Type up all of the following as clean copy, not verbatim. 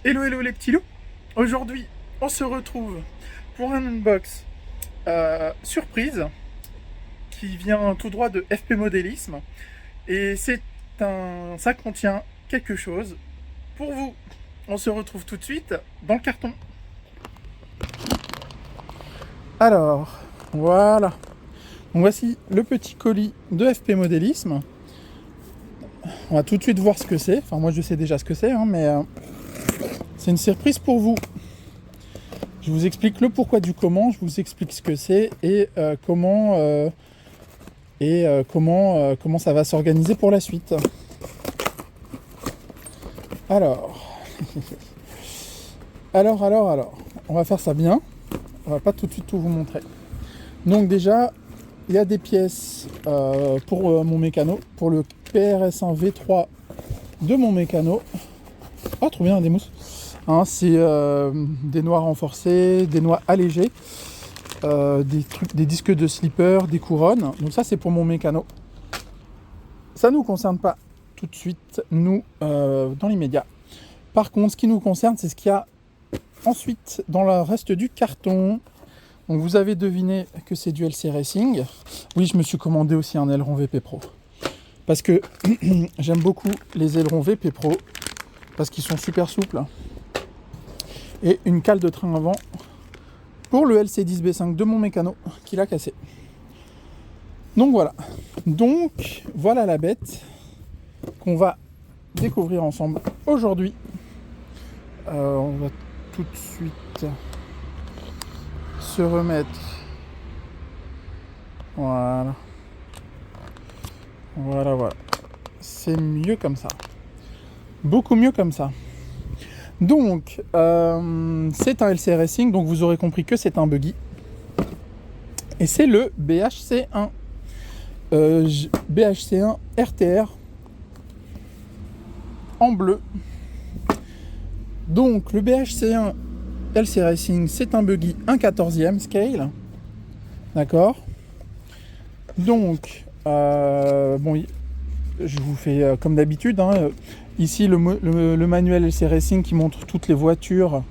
Hello hello les petits loups. Aujourd'hui on se retrouve pour un unbox surprise qui vient tout droit de FP Modélisme et ça contient quelque chose pour vous. On se retrouve tout de suite dans le carton. Alors voilà, donc voici le petit colis de FP Modélisme. On va tout de suite voir ce que c'est. Enfin moi je sais déjà ce que c'est mais c'est une surprise pour vous. Je vous explique le pourquoi du comment, je vous explique ce que c'est et comment ça va s'organiser pour la suite. Alors, alors, on va faire ça bien. On va pas tout de suite tout vous montrer. Donc déjà, il y a des pièces pour mon mécano, pour le PRS1 V3 de mon mécano. Oh, trop bien, des mousses. Hein, c'est des noix renforcées, des noix allégées, des disques de slipper, des couronnes. Donc ça, c'est pour mon mécano. Ça ne nous concerne pas tout de suite, nous, dans l'immédiat. Par contre, ce qui nous concerne, c'est ce qu'il y a ensuite dans le reste du carton. Donc vous avez deviné que c'est du LC Racing. Oui, je me suis commandé aussi un aileron VP Pro. Parce que j'aime beaucoup les ailerons VP Pro. Parce qu'ils sont super souples. Et une cale de train avant pour le LC10B5 de mon mécano qui l'a cassé. Donc voilà la bête qu'on va découvrir ensemble aujourd'hui. On va tout de suite se remettre. Voilà. C'est mieux comme ça. Beaucoup mieux comme ça. Donc, c'est un LC Racing, donc vous aurez compris que c'est un buggy. Et c'est le BHC1. BHC1 RTR en bleu. Donc, le BHC1 LC Racing, c'est un buggy 1/14e scale. D'accord. Donc, bon, je vous fais comme d'habitude. Ici, le manuel LC Racing qui montre toutes les voitures.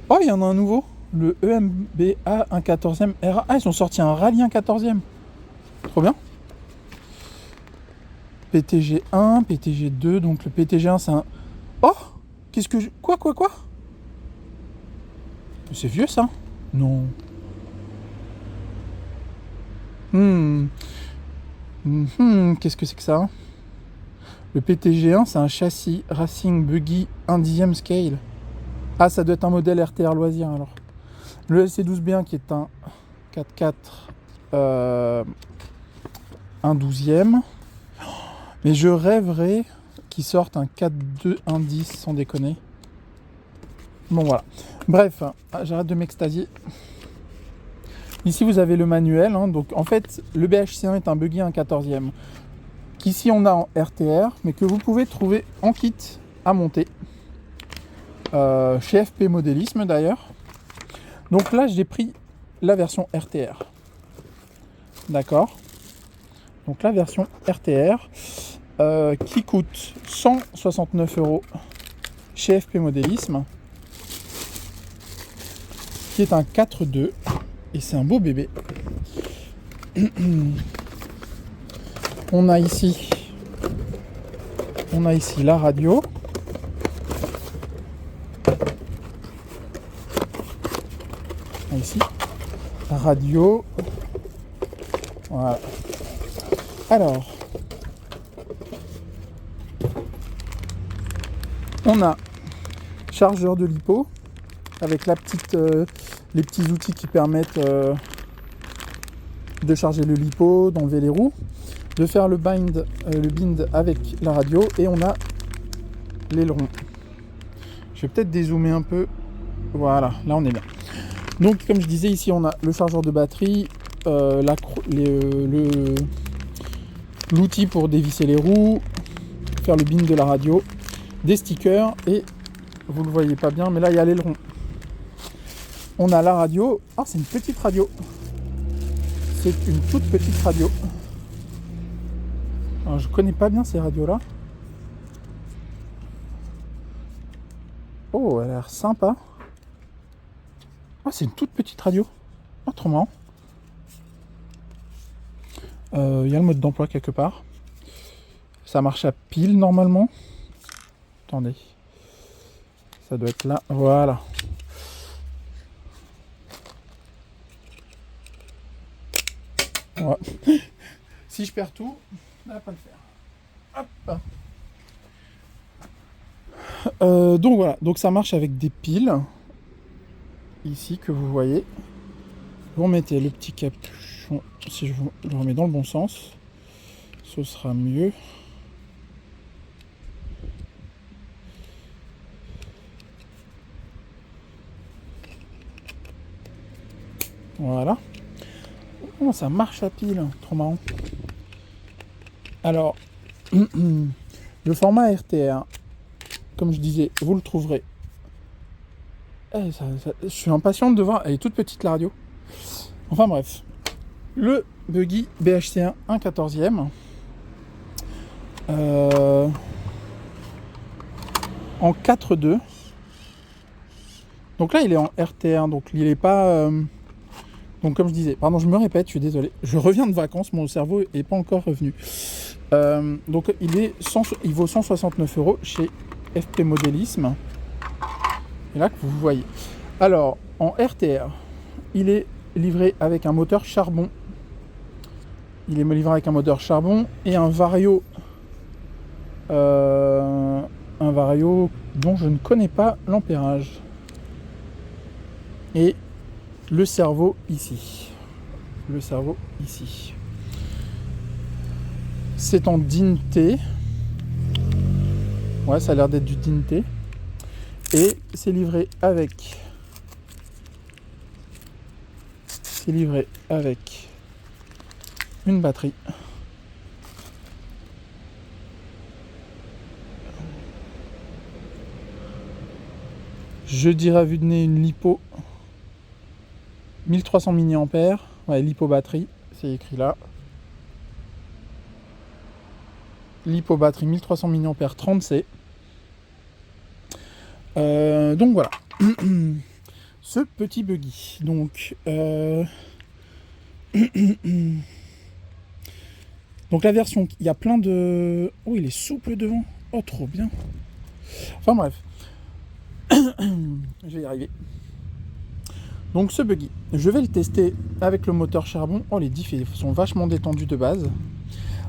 Oh, il y en a un nouveau. Le EMBA 1/14e RA. Ah, ils ont sorti un rallye 1/14e. Trop bien. PTG1, PTG2. Donc, le PTG1, c'est un... Oh, qu'est-ce que je... Quoi C'est vieux, ça? Non. Qu'est-ce que c'est que ça? Le PTG1, c'est un châssis Racing Buggy 1/10e scale. Ah, ça doit être un modèle RTR loisir alors. Le LC12B1 qui est un 4x4 1/12e. Mais je rêverais qu'ils sortent un 4.2 1/10 sans déconner. Bon voilà. Bref, j'arrête de m'extasier. Ici vous avez le manuel. Donc en fait, le BHC1 est un buggy 1/14e. Qu'ici on a en RTR, mais que vous pouvez trouver en kit à monter. Chez FP Modélisme d'ailleurs. Donc là j'ai pris la version RTR. D'accord. Donc la version RTR qui coûte 169 € chez FP Modélisme. Qui est un 4.2 et c'est un beau bébé. On a ici la radio. Ici, la radio. Voilà. Alors, on a chargeur de lipo avec les petits outils qui permettent de charger le lipo, d'enlever les roues, de faire le bind avec la radio, et on a l'aileron. Je vais peut-être dézoomer un peu. Voilà, là on est bien. Donc comme je disais, ici on a le chargeur de batterie, l'outil pour dévisser les roues, faire le bind de la radio, des stickers, et vous le voyez pas bien, mais là il y a l'aileron. On a la radio. Ah, c'est une petite radio. C'est une toute petite radio. Alors, je connais pas bien ces radios là. Oh, elle a l'air sympa. Ah, c'est une toute petite radio. Ah, trop marrant. Il y a le mode d'emploi quelque part. Ça marche à pile normalement. Attendez. Ça doit être là. Voilà. Ouais. Si je perds tout, ça va pas le faire. Hop. Donc voilà. Donc ça marche avec des piles. Ici que vous voyez. Vous remettez le petit capuchon. Si je le remets dans le bon sens, ce sera mieux. Voilà. Oh, ça marche à pile. Trop marrant. Alors, le format RTR, comme je disais, vous le trouverez. Je suis impatiente de voir. Elle est toute petite la radio. Enfin bref. Le buggy BHC1 1/14e. En 4.2. Donc là, il est en RTR. Donc il n'est pas... Donc comme je disais, pardon, je me répète, je suis désolé. Je reviens de vacances, mon cerveau n'est pas encore revenu. Donc il vaut 169 € chez FP Modélisme. Et là que vous voyez. Alors, en RTR, il est livré avec un moteur charbon. Il est livré avec un moteur charbon et un vario. Un vario dont je ne connais pas l'ampérage. Et le cerveau ici. Le cerveau ici. C'est en DIN-T. Ouais, ça a l'air d'être du DIN-T. Et c'est livré avec. C'est livré avec une batterie. Je dirais à vue de nez une lipo 1300 mAh. Ouais, lipo batterie, c'est écrit là. Lipo batterie 1300 mAh 30C. Donc voilà. Ce petit buggy. Donc, donc la version, il y a plein de... Oh, il est souple devant. Oh, trop bien. Enfin bref. Je vais y arriver. Donc ce buggy, je vais le tester avec le moteur charbon. Oh, les diffs sont vachement détendus de base.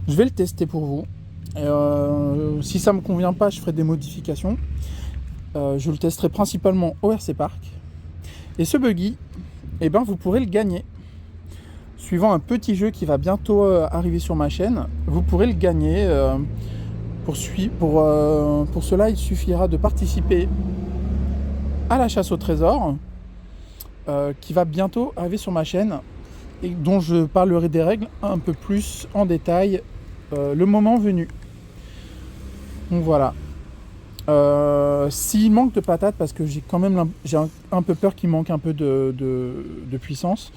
Je vais le tester pour vous. Si ça me convient pas, je ferai des modifications. Je le testerai principalement au RC Park. Et ce buggy, eh ben, vous pourrez le gagner. Suivant un petit jeu qui va bientôt arriver sur ma chaîne, vous pourrez le gagner. Pour cela, il suffira de participer à la chasse au trésor qui va bientôt arriver sur ma chaîne et dont je parlerai des règles un peu plus en détail le moment venu. Donc voilà. S'il manque de patates, parce que j'ai quand même un peu peur qu'il manque un peu de puissance,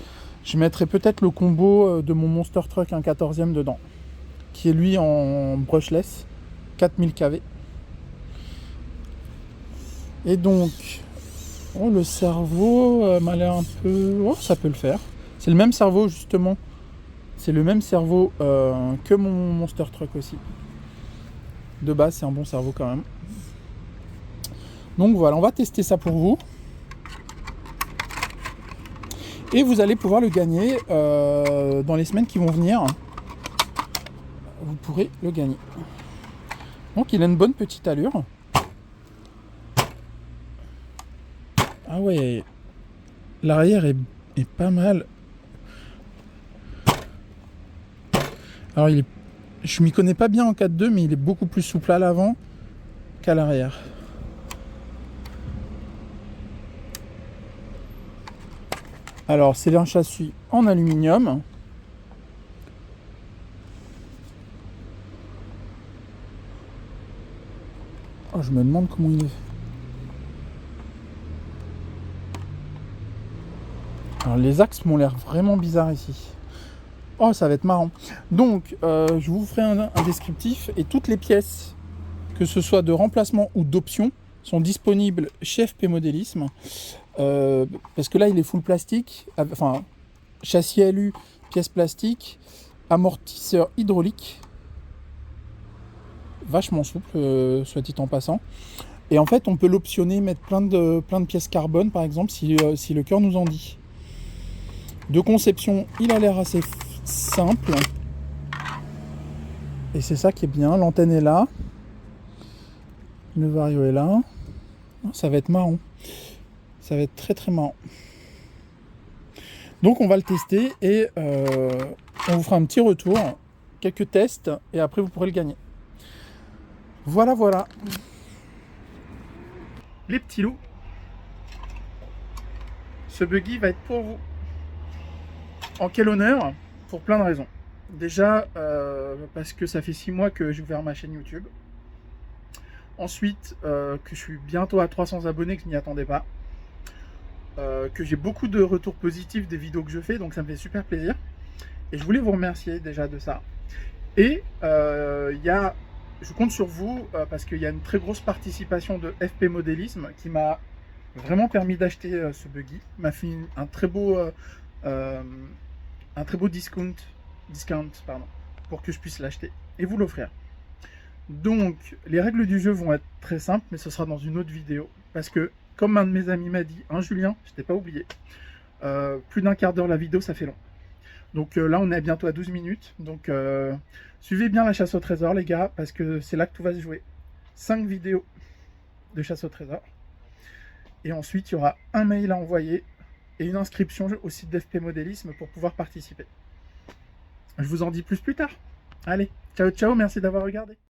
je mettrai peut-être le combo de mon Monster Truck 1/14e dedans, qui est lui en brushless 4000 kV. Et donc oh, le cerveau m'a l'air un peu... Oh, ça peut le faire. C'est le même cerveau justement. C'est le même cerveau que mon Monster Truck aussi. De base, c'est un bon cerveau quand même. Donc voilà, on va tester ça pour vous. Et vous allez pouvoir le gagner dans les semaines qui vont venir. Vous pourrez le gagner. Donc il a une bonne petite allure. Ah ouais, l'arrière est pas mal. Alors je m'y connais pas bien en 4.2, mais il est beaucoup plus souple à l'avant qu'à l'arrière. Alors c'est un châssis en aluminium. Oh, je me demande comment il est. Alors les axes m'ont l'air vraiment bizarres ici. Oh, ça va être marrant. Donc je vous ferai un descriptif et toutes les pièces, que ce soit de remplacement ou d'option, sont disponibles chez FP Modélisme. Parce que là, il est full plastique, enfin, châssis alu, pièces plastiques, amortisseur hydraulique, vachement souple, soit dit en passant. Et en fait, on peut l'optionner, mettre plein de pièces carbone, par exemple, si le cœur nous en dit. De conception, il a l'air assez simple. Et c'est ça qui est bien. L'antenne est là. Le vario est là. Ça va être marrant. Ça va être très très marrant. Donc on va le tester et on vous fera un petit retour, quelques tests et après vous pourrez le gagner. Voilà, voilà. Les petits loups, ce buggy va être pour vous. En quel honneur? Pour plein de raisons. Déjà parce que ça fait 6 mois que j'ai ouvert ma chaîne YouTube. Ensuite que je suis bientôt à 300 abonnés, que je n'y attendais pas. Que j'ai beaucoup de retours positifs des vidéos que je fais, donc ça me fait super plaisir. Et je voulais vous remercier déjà de ça. Et je compte sur vous parce qu'il y a une très grosse participation de FP Modélisme qui m'a vraiment permis d'acheter ce buggy. M'a fait un très beau discount pour que je puisse l'acheter et vous l'offrir. Donc les règles du jeu vont être très simples, mais ce sera dans une autre vidéo parce que comme un de mes amis m'a dit, hein, Julien, je t'ai pas oublié, plus d'un quart d'heure la vidéo, ça fait long. Donc là, on est bientôt à 12 minutes. Donc suivez bien la chasse au trésor, les gars, parce que c'est là que tout va se jouer. 5 vidéos de chasse au trésor. Et ensuite, il y aura un mail à envoyer et une inscription au site d'FP Modélisme pour pouvoir participer. Je vous en dis plus tard. Allez, ciao, ciao, merci d'avoir regardé.